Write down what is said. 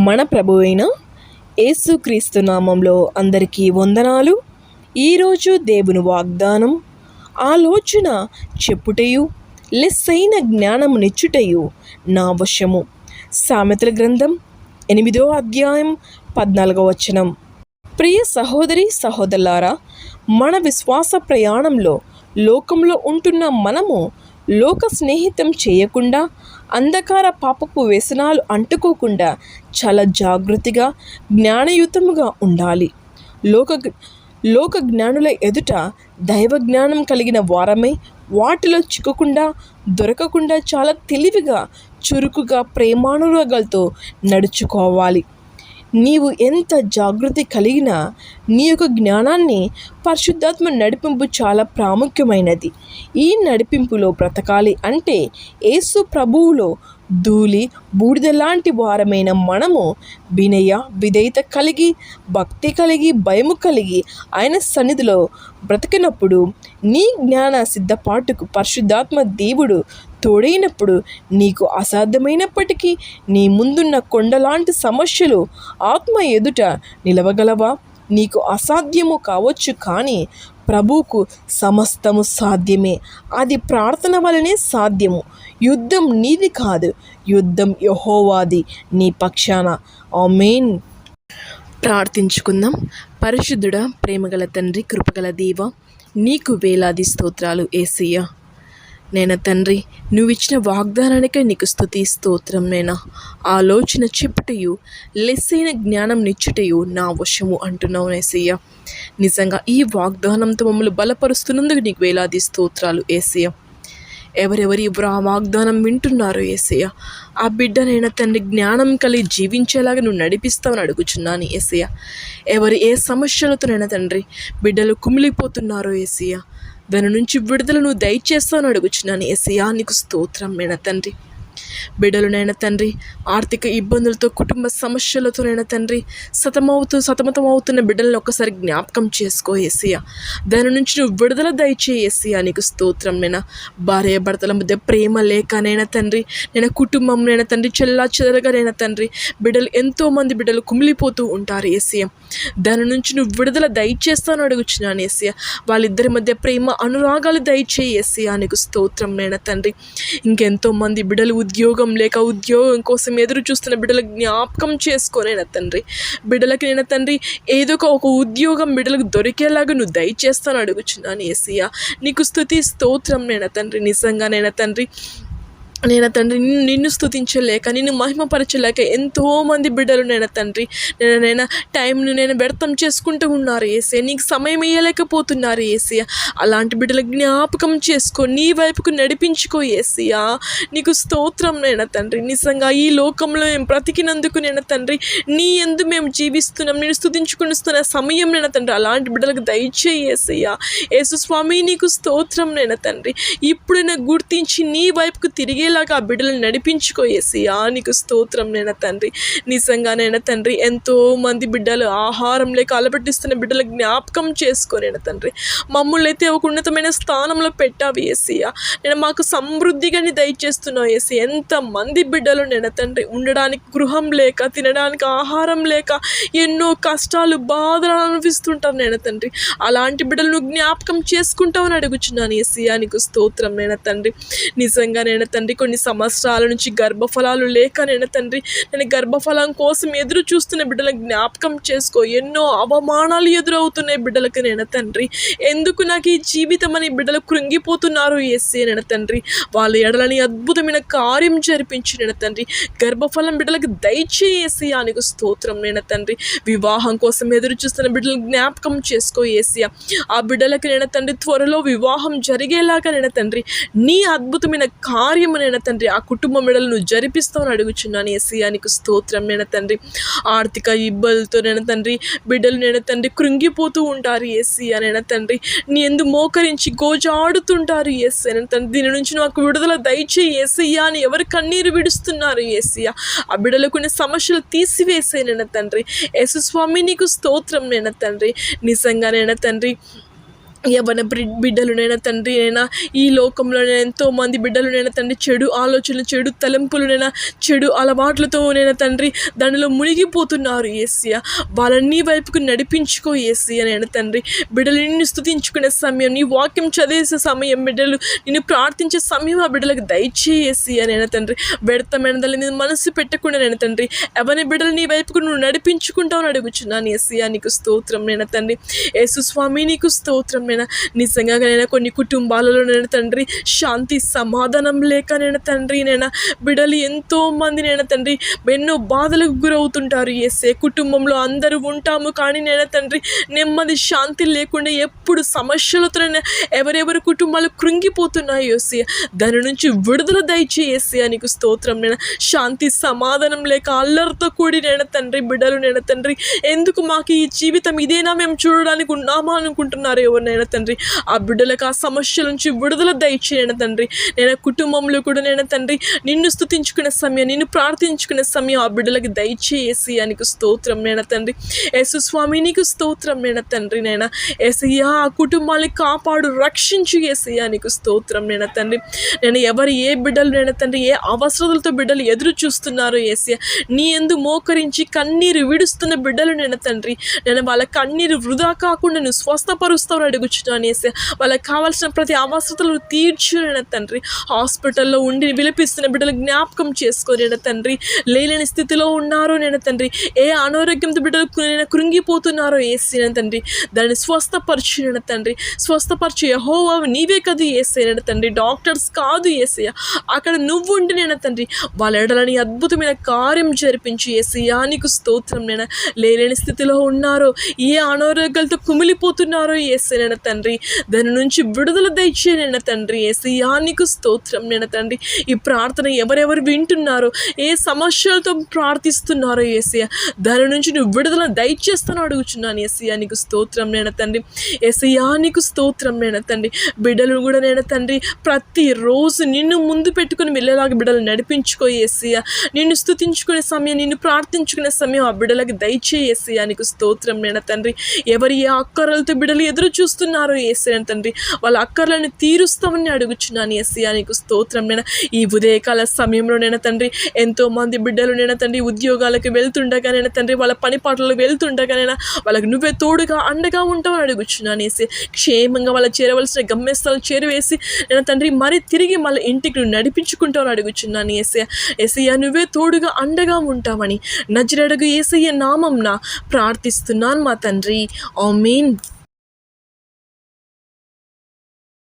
మన ప్రభువైన యేసుక్రీస్తు నామంలో అందరికీ వందనాలు. ఈరోజు దేవుని వాగ్దానం, ఆలోచన చెప్పుటయు లెస్సైన జ్ఞానమునిచ్చుటయు నా వశము. సామెతల గ్రంథం 8వ అధ్యాయం 14వ వచనం. ప్రియ సహోదరి సహోదరులారా, మన విశ్వాస ప్రయాణంలో లోకంలో ఉంటున్న మనము లోక స్నేహితం చేయకుండా, అంధకార పాపపు వ్యసనాలు అంటుకోకుండా చాలా జాగృతిగా జ్ఞానయుతముగా ఉండాలి. లోక జ్ఞానుల ఎదుట దైవ జ్ఞానం కలిగిన వారమై వాటిలో చిక్కకుండా దొరకకుండా చాలా తెలివిగా, చురుకుగా, ప్రేమానురాగాలతో నడుచుకోవాలి. నీవు ఎంత జాగృతి కలిగినా నీ యొక్క జ్ఞానాన్ని పరిశుద్ధాత్మ నడిపింపు చాలా ప్రాముఖ్యమైనది. ఈ నడిపింపులో బ్రతకాలి అంటే యేసు ప్రభువులో ధూళి బూడిద లాంటి వారమైన మనము వినయ విధేయత కలిగి, భక్తి కలిగి, భయము కలిగి ఆయన సన్నిధిలో బ్రతికినప్పుడు నీ జ్ఞాన సిద్ధపాటుకు పరిశుద్ధాత్మ దేవుడు తోడైనప్పుడు నీకు అసాధ్యమైనప్పటికీ నీ ముందున్న కొండలాంటి సమస్యలు ఆత్మ ఎదుట నిలవగలవా? నీకు అసాధ్యము కావచ్చు, కానీ ప్రభువుకు సమస్తము సాధ్యమే. అది ప్రార్థన వలనే సాధ్యము. యుద్ధం నీది కాదు, యుద్ధం యెహోవాది నీ పక్షాన. ఆమేన్. ప్రార్థించుకుందాం. పరిశుద్ధుడా, ప్రేమగల తండ్రి, కృపగల దేవ, నీకు వేలాది స్తోత్రాలు యేసయ్యా. నేనా తండ్రి, నువ్విచ్చిన వాగ్దానానికై నీకు స్తుతి స్తోత్రం. నేనా ఆలోచన చెప్పుటయు లెస్సైన జ్ఞానం నిచ్చుటయు నా వశము అంటున్నావు యేసయ్యా. నిజంగా ఈ వాగ్దానంతో మమ్మల్ని బలపరుస్తున్నందుకు నీకు వేలాది స్తోత్రాలు యేసయ్యా. ఎవరెవరి వాగ్దానం వింటున్నారో యేసయ్య, ఆ బిడ్డనైనా తండ్రి జ్ఞానం కలిగి జీవించేలాగా నువ్వు నడిపిస్తావని అడుగుచున్నాను యేసయ్య. ఎవరు ఏ సమస్యలతోనైనా తండ్రి బిడ్డలు కుమిలిపోతున్నారో యేసయ్య, దాని నుంచి విడుదల నువ్వు దయచేస్తావని అడుగుచున్నాను యేసయ్య. నీకు స్తోత్రం నైనా తండ్రి. బిడ్డలునైనా తండ్రి ఆర్థిక ఇబ్బందులతో, కుటుంబ సమస్యలతోనైనా తండ్రి సతమతమవుతున్న బిడ్డలను ఒక్కసారి జ్ఞాపకం చేసుకో యేసయ్య. దాని నుంచి నువ్వు విడుదల దయచేయి యేసయ్య. నీకు స్తోత్రం నైనా. భార్య భర్తల మధ్య ప్రేమ లేకనైనా తండ్రి, నేను కుటుంబంనైనా తండ్రి చెల్లా చెదరగానైనా తండ్రి ఎంతోమంది బిడ్డలు కుమిలిపోతూ ఉంటారు యేసయ్య. దాని నుంచి నువ్వు విడుదల దయచేస్తాను అడుగుచున్నాను యేసయ్య. వాళ్ళిద్దరి మధ్య ప్రేమ అనురాగాలు దయచేయి యేసయ్య. నీకు స్తోత్రం నైనా తండ్రి. ఇంకెంతోమంది బిడ్డలు ఉద్యోగం లేక ఉద్యోగం కోసం ఎదురు చూస్తున్న బిడ్డలకు జ్ఞాపకం చేసుకోనైనా తండ్రి, బిడ్డలకి నైనా తండ్రి ఏదో ఒక ఉద్యోగం బిడ్డలకు దొరికేలాగా నువ్వు దయచేస్తాను అడుగుచున్నాను యేసయ్య. నీకు స్తుతి స్తోత్రం నైనా తండ్రి. నిజంగానైనా తండ్రి నేను తండ్రి నిన్ను స్తుతించలేక, నిన్ను మహిమపరచలేక ఎంతోమంది బిడ్డలు నేను తండ్రి నేను టైంను నేను వ్యర్థం చేసుకుంటూ ఉన్నారు యేసయ్య. నీకు సమయం ఇయ్యలేకపోతున్నారు యేసయ్య. అలాంటి బిడ్డల జ్ఞాపకం చేసుకో, నీ వైపుకు నడిపించుకో యేసయ్య. నీకు స్తోత్రం నైనా తండ్రి. నిజంగా ఈ లోకంలో మేము బ్రతికినందుకు నేను తండ్రి నీ యందు మేము జీవిస్తున్నాం, నేను స్తుతించుకునిస్తున్న సమయం నైనా తండ్రి అలాంటి బిడ్డలకు దయచేయి యేసయ్య. యేసు స్వామి నీకు స్తోత్రం నైనా తండ్రి. ఇప్పుడైనా గుర్తించి నీ వైపుకు తిరిగేలాగా ఆ బిడ్డలను నడిపించుకో యేసయ్య. నీకు స్తోత్రం నైనా తండ్రి. నిజంగానైనా తండ్రి ఎంతో మంది బిడ్డలు ఆహారం లేక అలపటిస్తున్న బిడ్డల జ్ఞాపకం చేసుకోనైనా తండ్రి మమ్మల్ని అయితే ఒక ఉన్నతమైన స్థానంలో పెట్టావు యేసయ్య. నేను మాకు సమృద్ధిగాని దయచేస్తున్నావు యేసయ్య. ఎంతమంది బిడ్డలు నేను తండ్రి ఉండడానికి గృహం లేక, తినడానికి ఆహారం లేక ఎన్నో కష్టాలు, బాధలు అనిపిస్తుంటారు నేను తండ్రి. అలాంటి బిడ్డలు నువ్వు జ్ఞాపకం చేసుకుంటావని అడుగుచున్నాను యేసయ్య. నీకు స్తోత్రం నైనా తండ్రి. నిజంగా నేను తండ్రి కొన్ని సంవత్సరాల నుంచి గర్భఫలాలు లేక నేను తండ్రి నేను గర్భఫలం కోసం ఎదురు చూస్తున్న బిడ్డలకు జ్ఞాపకం చేసుకో. ఎన్నో అవమానాలు ఎదురవుతున్నాయి బిడ్డలకు నేను తండ్రి. ఎందుకు నాకు ఈ జీవితం అని బిడ్డలు కృంగిపోతున్నారు యేసయ్య నేను తండ్రి. వాళ్ళ ఎడలని అద్భుతమైన కార్యం జరిపించి నేను తండ్రి గర్భఫలం బిడ్డలకు దయచేయి యేసయ్య. నీకు స్తోత్రం నేను తండ్రి. వివాహం కోసం ఎదురు చూస్తున్న బిడ్డలకు జ్ఞాపకం చేసుకో యేసయ్య. ఆ బిడ్డలకు నేను తండ్రి త్వరలో వివాహం జరిగేలాగా నేను తండ్రి నీ అద్భుతమైన కార్యము నేను తండ్రి ఆ కుటుంబ బిడ్డలు నువ్వు జరిపిస్తావని అడుగుచున్నాను యేసయ్య. నీకు స్తోత్రం నేను తండ్రి. ఆర్థిక ఇబ్బందులతో నేను తండ్రి బిడ్డలు నేను తండ్రి కృంగిపోతూ ఉంటారు యేసయ్య. నేను తండ్రి నీ యందు మోకరించి గోజాడుతుంటారు యేసయ్య. నేను తండ్రి దీని నుంచి నాకు విడుదల దయచేయి యేసయ్య అని ఎవరు కన్నీరు విడుస్తున్నారు యేసయ్య. ఆ బిడ్డలకు కొన్ని సమస్యలు తీసివేసే నేను తండ్రి. యేసు స్వామి నీకు స్తోత్రం నేను తండ్రి. నిజంగా నేను తండ్రి యవ్వన బిడ్డలు నైనా తండ్రి అయినా ఈ లోకంలో ఎంతోమంది బిడ్డలు నైనా తండ్రి చెడు ఆలోచనలు, చెడు తలంపులు నైనా, చెడు అలవాట్లతో నైనా తండ్రి దానిలో మునిగిపోతున్నారు యేసయ్య. వాళ్ళని వైపుకు నడిపించుకో యేసయ్య నైనా తండ్రి. బిడ్డలు నిన్ను స్తుతించుకునే సమయం, నీ వాక్యం చదివేసే సమయం, బిడ్డలు నిన్ను ప్రార్థించే సమయం ఆ బిడ్డలకు దయచేయేసయ్య నైనా తండ్రి. వ్యర్థమైన దాన్ని నేను మనసు పెట్టకుండా నైనా తండ్రి ఎవరి బిడ్డలు నీ వైపుకు నువ్వు నడిపించుకుంటావు అడుగుచున్నాను యేసయ్య. నీకు స్తోత్రం నైనా తండ్రి. యేసు స్వామి నీకు స్తోత్రం. నిజంగానైనా కొన్ని కుటుంబాలలో నేను తండ్రి శాంతి సమాధానం లేక నేను తండ్రి నేను బిడ్డలు ఎంతో మంది నేను తండ్రి ఎన్నో బాధలకు గురవుతుంటారు యేసే. కుటుంబంలో అందరూ ఉంటాము కానీ నేను తండ్రి నెమ్మది శాంతి లేకుండా ఎప్పుడు సమస్యలతో ఎవరెవరి కుటుంబాలు కృంగిపోతున్నాయి యేసే. దాని నుంచి విడుదల దయచేసి నీకు స్తోత్రం. నేను శాంతి సమాధానం లేక అల్లరితో కూడి నేను తండ్రి బిడ్డలు నేను తండ్రి ఎందుకు మాకు ఈ జీవితం ఇదేనా మేము చూడడానికి ఉన్నామా అనుకుంటున్నారు ఎవరినైనా తండ్రి. ఆ బిడ్డలకు ఆ సమస్యల నుంచి విడుదల దయచేయన తండ్రి. నేను కుటుంబంలో కూడా నేను తండ్రి నిన్ను స్తుతించుకునే సమయం, నిన్ను ప్రార్థించుకునే సమయం ఆ బిడ్డలకి దయచేసి నీకు స్తోత్రం నేను తండ్రి. యేసు స్వామి నీకు స్తోత్రం నేను తండ్రి. నేను యేసయ్యా ఆ కుటుంబాన్ని కాపాడు, రక్షించు యేసయ్యా నీకు స్తోత్రం నేను తండ్రి. నేను ఎవరు ఏ బిడ్డలు నేను తండ్రి ఏ అవసరాలతో బిడ్డలు ఎదురు చూస్తున్నారో యేసయ్యా నీ యందు మోకరించి కన్నీరు విడుస్తున్న బిడ్డలు నేను తండ్రి. నేను వాళ్ళ కన్నీరు వృధా కాకుండా నువ్వు స్వస్థపరుస్తావు అడుగుచున్నాను యేసయ్యా. వాళ్ళకి కావాల్సిన ప్రతి అవసరతలు తీర్చున తండ్రి. హాస్పిటల్లో ఉండి విలపిస్తున్న బిడ్డలు జ్ఞాపకం చేసుకోలేన తండ్రి. లేని స్థితిలో ఉన్నారో నేను తండ్రి, ఏ అనారోగ్యంతో బిడ్డలు కృంగిపోతున్నారో యేసయ్య తండ్రి. దాన్ని స్వస్థపరచున తండ్రి. స్వస్థపరచు యెహోవా నీవే కదా యేసయ్య తండ్రి, డాక్టర్స్ కాదు యేసయ్య. అక్కడ నువ్వు ఉండి నేను తండ్రి వాళ్ళ ఎడలని అద్భుతమైన కార్యం జరిపించి యేసయ్యా నీకు స్తోత్రం. నేను లేని స్థితిలో ఉన్నారో, ఏ అనారోగ్యాలతో కుమిలిపోతున్నారో యేసయ్య తండ్రి దాని నుంచి విడుదల దయచేయన తండ్రి. యేసయ్యా నీకు స్తోత్రం నేను తండ్రి. ఈ ప్రార్థన ఎవరెవరు వింటున్నారో, ఏ సమస్యలతో ప్రార్థిస్తున్నారో యేసయ్య దాని నుంచి నువ్వు విడుదల దయచేస్తాను అడుగుచున్నాను యేసయ్యా నీకు స్తోత్రం నేను తండ్రి. యేసయ్యా నీకు స్తోత్రం నేను తండ్రి. బిడ్డలు కూడా నేను తండ్రి ప్రతిరోజు నిన్ను ముందు పెట్టుకుని వెళ్ళేలాగా బిడ్డలు నడిపించుకో యేసయ్య. నిన్ను స్తుతించుకునే సమయం, నిన్ను ప్రార్థించుకునే సమయం ఆ బిడ్డలకు దయచేయేసయ్యా నీకు స్తోత్రం నేను తండ్రి. ఎవరు ఏ అక్కరలతో బిడ్డలు ఎదురు చూస్తున్నారో యేసయ్య తండ్రి వాళ్ళ అక్కర్లను తీరుస్తామని అడుగుచున్నాను యేసయ్యా నీకు స్తోత్రం. నేను ఈ ఉదయకాల సమయంలో నేను తండ్రి ఎంతో మంది బిడ్డలు నేను తండ్రి ఉద్యోగాలకు వెళ్తుండగా నేను తండ్రి వాళ్ళ పని పాటలు వెళ్తుండగా నేను వాళ్ళకి నువ్వే తోడుగా అండగా ఉంటామని అడుగుచున్నాను యేసయ్య. క్షేమంగా వాళ్ళ చేరవలసిన గమ్యస్థానం చేరవేసి నేను తండ్రి మరి తిరిగి మళ్ళీ ఇంటికి నువ్వు నడిపించుకుంటామని అడుగుచున్నాను యేసయ్య. యేసయ్య నువ్వే తోడుగా అండగా ఉంటామని నజరేయుడగు యేసయ్య నామంన ప్రార్థిస్తున్నాను మా తండ్రి. ఆమేన్.